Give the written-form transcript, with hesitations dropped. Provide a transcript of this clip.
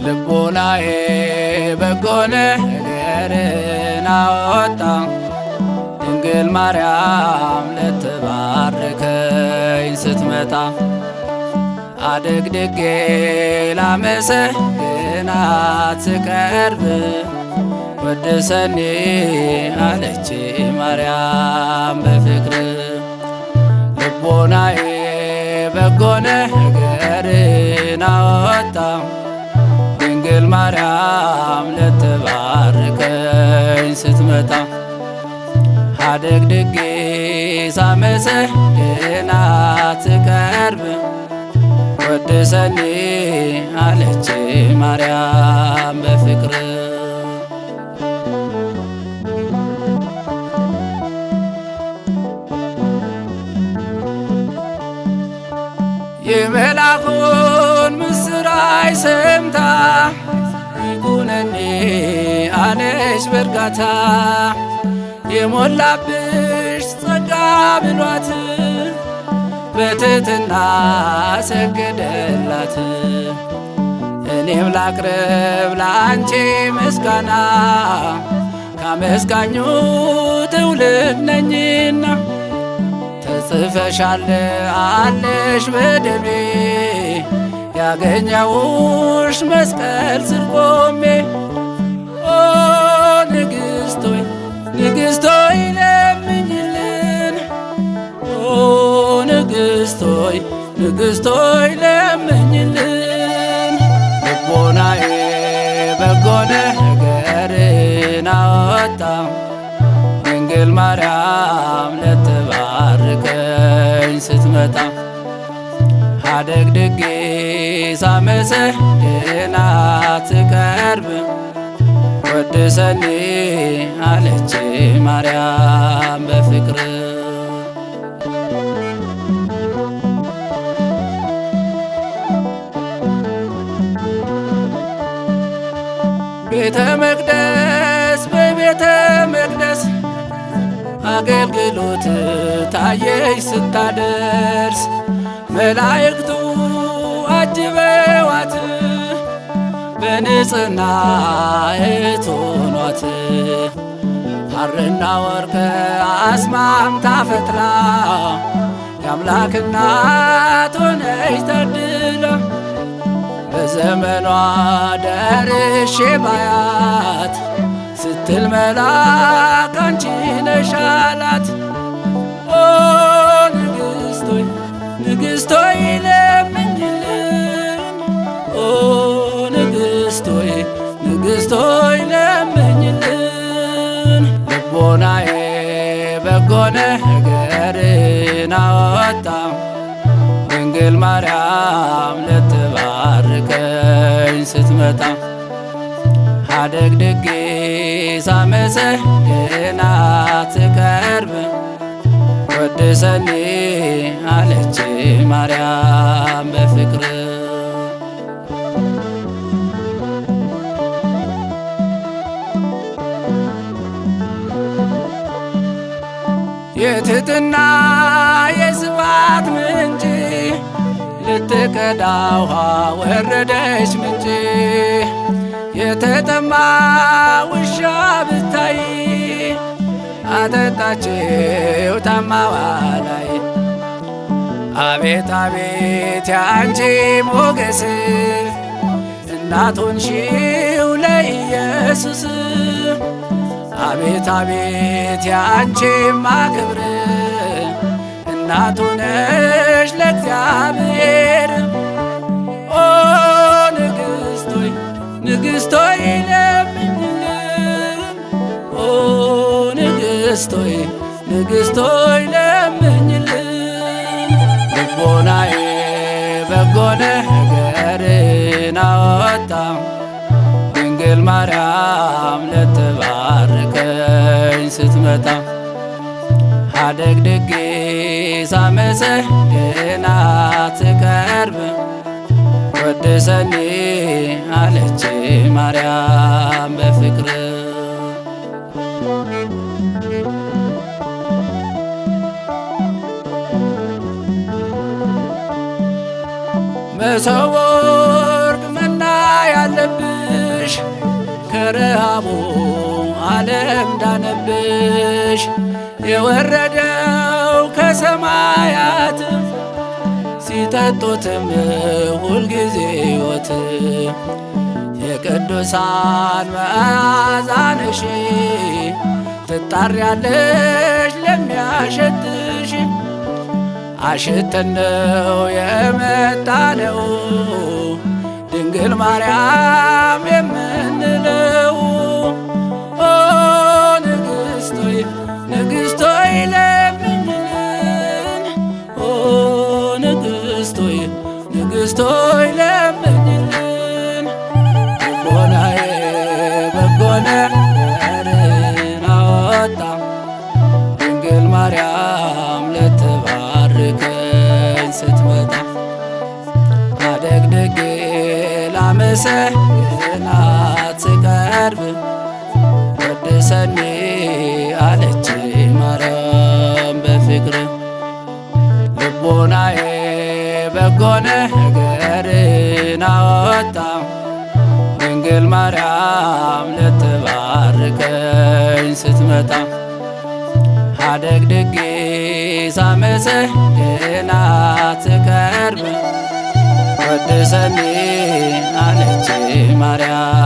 ልቦናዬ በጎ ነገርን አወጣ ድንግል ማርያም ልትባርከኝ ስትመጣ አደግድጌ ላመሰግናት ስቀርብ ወድሰኒ አለች ማርያም በፍቅር ልቦናዬ በጎ ነገርን አወጣ ድንግል ማርያም ልትባርከኝ ስትመጣ አደግድጌ ሳመሰግናት ስቀርብ ወድሰኒ አለች ማርያም በፍቅር የመልአኩን ምስራች ሰምታ ይኩነኒ አለች በእርጋታ የሞላብሽ ጸጋ ብሏት በትሕትና ሰገደላት። እኔም ላቅርብ ላንቺ ምስጋና ካመስጋኙ ትውልድ ነኝና ተጽፈሻል አለሽ በደሜ ያገኘውሽ መስቀል ስር ቆሜ ኦ ንግሥት ሆይ ንግሥት ሆይ ለምኝልን ኦ ንግሥት ሆይ ንግሥት ሆይ ለምኝልን ልቦናዬ በጎ ነገርን አወጣ ድንግል ማርያም ልትባርከኝ ስትመጣ አደግድጌ ሳመሰግናት ስቀርብ ወድሰኒ አለች ማርያም በፍቅር ቤተ መቅደስ በቤተ መቅደስ አገልግሎት ታየች ስታደርስ መላእክቱ አጅበዋት በንጽሕና እቶኗት ሐርና ወርቅ አስማምታ ፈትላ የአምላክ እናት ሆነች ታድላ በዘመኗ ደርሼ ባያት ስትል መልአክ አንቺ ነሽ አላት። ኦ ንግሥት ሆይ ንግሥት ሆይ ለምኝልን ኦ ንግሥት ሆይ ንግሥት ሆይ ለምኝልን ልቦናዬ በጎ ነገርን አወጣ ድንግል ማርያም ልትባርከኝ ስትመጣ አደግድጌ ሳመሰግናት ስቀርብ ወድሰኒ አለች ማርያም በፍቅር የትሕትና የስብሐት ምንጭ ልትቀዳ ውሃ ወረደች ምንጭ የተጠማ ውሻ ብታይ አጠጣችው ጠማዋ ላይ አቤት አቤት ያንቺ ሞገስ እናት ሆንሽው ለኢየሱስ አቤት አቤት ያንቺማ ክብር እናት ሆነሽ ለእግዚአብሔር ኦ ንግሥት ሆይ ንግሥት ሆይ ለምኝልን ኦ ንግሥት ሆይ ንግሥት ሆይ ለምኝልን ልቦናዬ በጎ ነገርን አወጣ ድንግል ማርያም ልትባርከኝ ስትመጣ አደግድጌ ሳመሰግናት ስቀርብ ወድሰኒ አለች ማርያም በፍቅር መሶበ ወርቅ መና ያለበት ዳነብሽ የወረደው ከሰማያት ሲጠጡትም ሁልጊዜ ሕይወት የቅዱሳን መዓዛ ነሽ ትጣሪያለሽ ለሚያሸትሽ አሽተነው የመጣነው ድንግል ማርያም የምንለው ኦ ንግሥቶይ ንግሥቶይ ለምኝልን ኦ ንግሥቶይ ንግሥቶይ ለምኝልን ልቦናዬ በጎ ነገርን አወጣ ድንግል ማርያም ልትባርከኝ ስትመጣ አደግድጌ ላመሰግናት ስቀርብ ወድሰኒ አለች ማርያም በፍቅር ልቦናዬ በጎ ነገርን አወጣ ድንግል ማርያም ልትባርከኝ ስትመጣ አደግድጌ ሳመሰግናት ስቀርብ ወድሰኒ አለች ማርያም